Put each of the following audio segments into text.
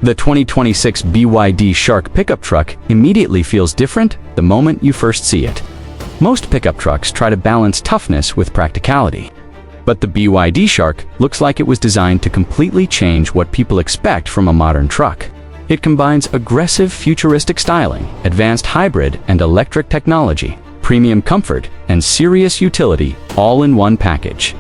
The 2026 BYD Shark Pickup Truck immediately feels different the moment you first see it. Most pickup trucks try to balance toughness with practicality. But the BYD Shark looks like it was designed to completely change what people expect from a modern truck. It combines aggressive futuristic styling, advanced hybrid and electric technology, premium comfort, and serious utility all in one package.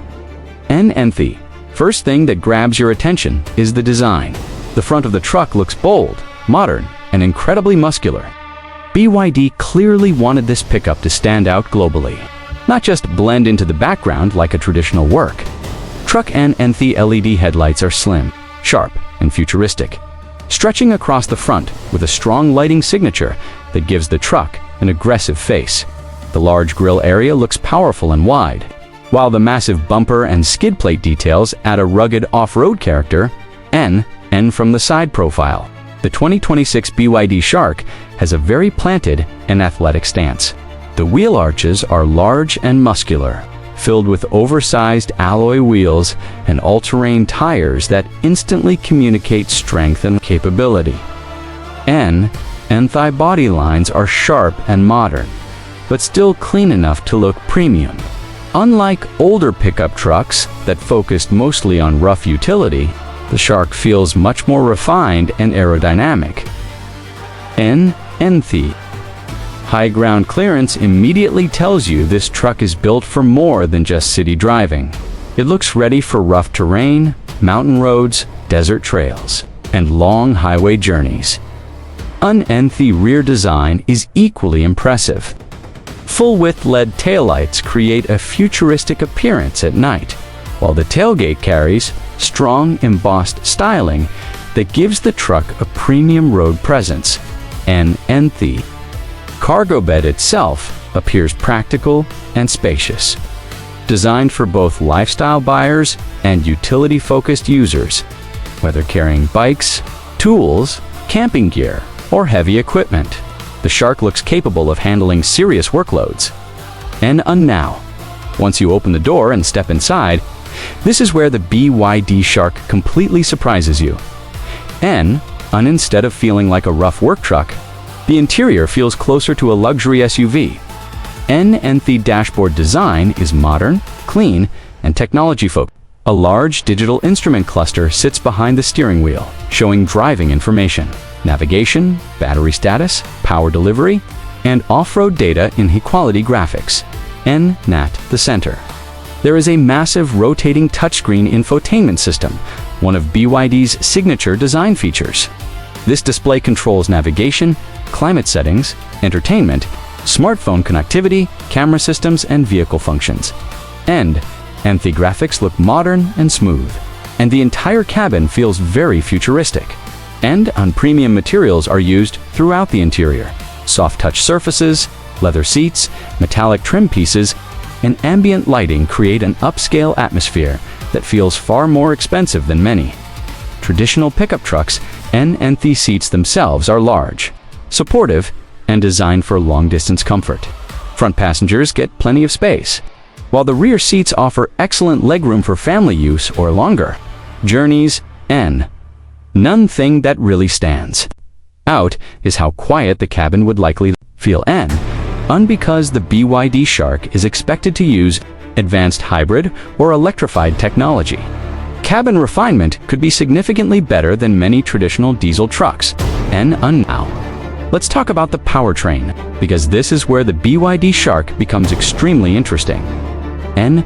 First thing that grabs your attention is the design. The front of the truck looks bold, modern, and incredibly muscular. BYD clearly wanted this pickup to stand out globally, not just blend into the background like a traditional work. Truck NNT LED headlights are slim, sharp, and futuristic, stretching across the front with a strong lighting signature that gives the truck an aggressive face. The large grille area looks powerful and wide, while the massive bumper and skid plate details add a rugged off-road character. From the side profile. The 2026 BYD Shark has a very planted and athletic stance. The wheel arches are large and muscular, filled with oversized alloy wheels and all-terrain tires that instantly communicate strength and capability. Thigh body lines are sharp and modern, but still clean enough to look premium. Unlike older pickup trucks that focused mostly on rough utility, the Shark feels much more refined and aerodynamic. High ground clearance immediately tells you this truck is built for more than just city driving. It looks ready for rough terrain, mountain roads, desert trails, and long highway journeys. The rear design is equally impressive. Full-width LED taillights create a futuristic appearance at night, while the tailgate carries strong embossed styling that gives the truck a premium road presence. The cargo bed itself appears practical and spacious, designed for both lifestyle buyers and utility-focused users, whether carrying bikes, tools, camping gear, or heavy equipment. The Shark looks capable of handling serious workloads. Now, once you open the door and step inside, this is where the BYD Shark completely surprises you. Instead of feeling like a rough work truck, the interior feels closer to a luxury SUV. The dashboard design is modern, clean, and technology-focused. A large digital instrument cluster sits behind the steering wheel, showing driving information, navigation, battery status, power delivery, and off-road data in high-quality graphics. The center. There is a massive rotating touchscreen infotainment system, one of BYD's signature design features. This display controls navigation, climate settings, entertainment, smartphone connectivity, camera systems, and vehicle functions. The graphics look modern and smooth, and the entire cabin feels very futuristic. Premium materials are used throughout the interior. Soft touch surfaces, leather seats, metallic trim pieces, and ambient lighting create an upscale atmosphere that feels far more expensive than many traditional pickup trucks. The seats themselves are large, supportive, and designed for long-distance comfort. Front passengers get plenty of space, while the rear seats offer excellent legroom for family use or longer journeys. None thing that really stands out is how quiet the cabin would likely feel. Because the BYD Shark is expected to use advanced hybrid or electrified technology. Cabin refinement could be significantly better than many traditional diesel trucks. Now, let's talk about the powertrain, because this is where the BYD Shark becomes extremely interesting. The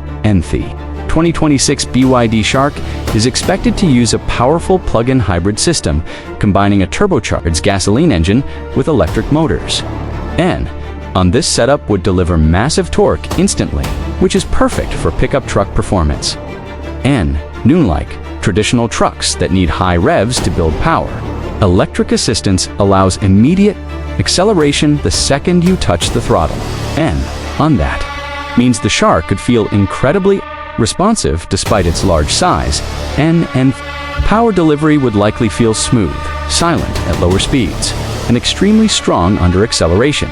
2026 BYD Shark is expected to use a powerful plug-in hybrid system, combining a turbocharged gasoline engine with electric motors. This setup would deliver massive torque instantly, which is perfect for pickup truck performance. Unlike traditional trucks that need high revs to build power, electric assistance allows immediate acceleration the second you touch the throttle. That means the Shark could feel incredibly responsive despite its large size, and power delivery would likely feel smooth, silent at lower speeds, and extremely strong under acceleration.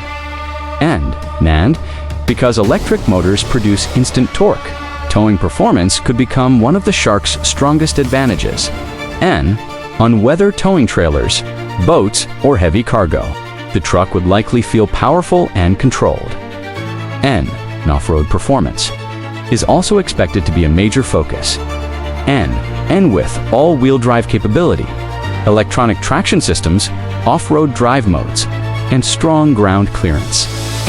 Because electric motors produce instant torque, towing performance could become one of the Shark's strongest advantages. on weather towing trailers, boats, or heavy cargo. The truck would likely feel powerful and controlled. N. Off-road performance is also expected to be a major focus. N with all-wheel drive capability, electronic traction systems, off-road drive modes, and strong ground clearance.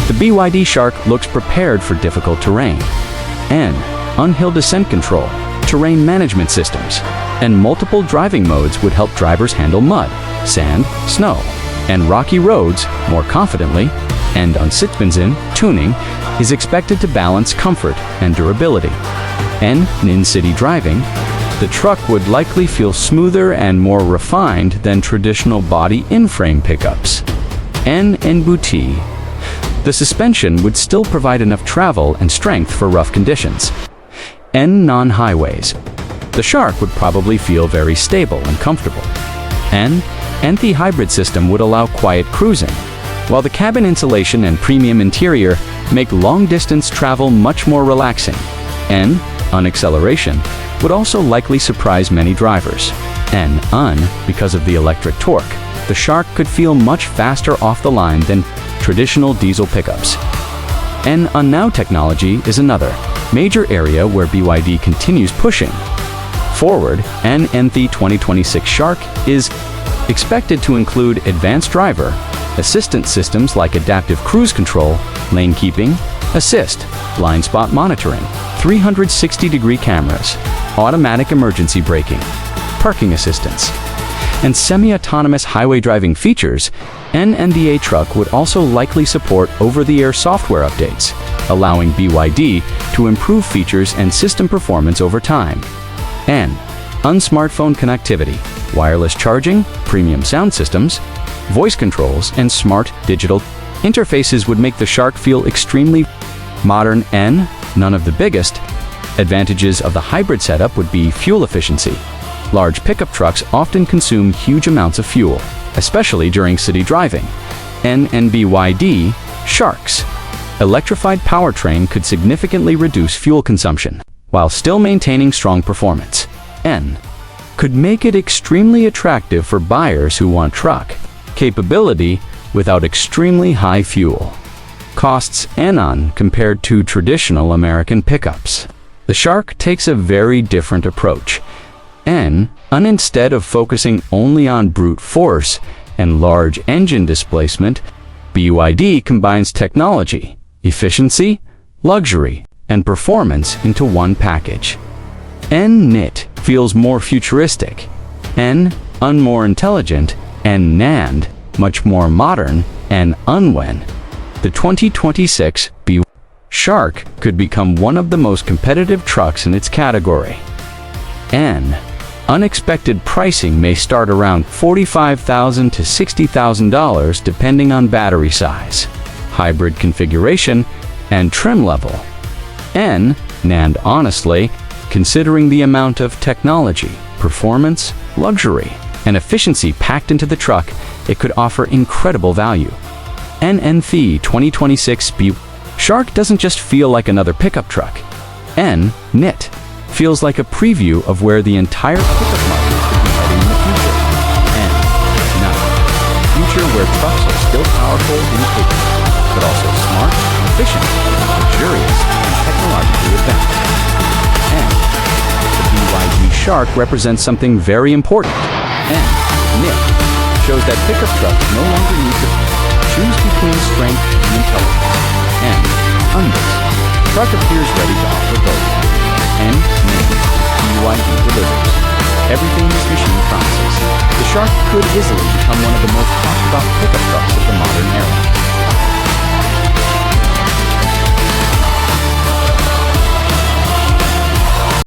The BYD Shark looks prepared for difficult terrain. N. Unhill descent control, terrain management systems, and multiple driving modes would help drivers handle mud, sand, snow, and rocky roads more confidently. And on Sitzbenzin, tuning is expected to balance comfort and durability. N. In-city driving, the truck would likely feel smoother and more refined than traditional body in-frame pickups. N. Booty, the suspension would still provide enough travel and strength for rough conditions. N. Non-highways, the Shark would probably feel very stable and comfortable. N. The hybrid system would allow quiet cruising, while the cabin insulation and premium interior make long-distance travel much more relaxing. N. Acceleration would also likely surprise many drivers. N. Because of the electric torque, the Shark could feel much faster off the line than traditional diesel pickups. N. Now technology is another major area where BYD continues pushing forward. The 2026 Shark is expected to include advanced driver assistance systems like adaptive cruise control, lane keeping assist, blind spot monitoring, 360-degree cameras, automatic emergency braking, parking assistance, and semi-autonomous highway driving features. The truck would also likely support over-the-air software updates, allowing BYD to improve features and system performance over time. Smartphone connectivity, wireless charging, premium sound systems, voice controls, and smart digital interfaces would make the Shark feel extremely modern. None of the biggest advantages of the hybrid setup would be fuel efficiency. Large pickup trucks often consume huge amounts of fuel, especially during city driving. BYD Shark's electrified powertrain could significantly reduce fuel consumption while still maintaining strong performance. Could make it extremely attractive for buyers who want truck capability without extremely high fuel costs. Compared to traditional American pickups, the Shark takes a very different approach. Instead of focusing only on brute force and large engine displacement, BYD combines technology, efficiency, luxury, and performance into one package. NIT feels more futuristic, more intelligent, and NAND much more modern, and when the 2026 BYD Shark could become one of the most competitive trucks in its category. Unexpected pricing may start around $45,000 to $60,000 depending on battery size, hybrid configuration, and trim level. Honestly, considering the amount of technology, performance, luxury, and efficiency packed into the truck, it could offer incredible value. The 2026 BYD Shark doesn't just feel like another pickup truck. NIT feels like a preview of where the entire pickup market could be heading in the future. A future where trucks are still powerful and capable, but also smart, efficient, luxurious, and technologically advanced. The BYD Shark represents something very important. NIT shows that pickup trucks no longer need to choose between strength and intelligence. The truck appears ready to offer both. BYD delivers everything this machine promises. The Shark could easily become one of the most talked about pickup trucks of the modern era.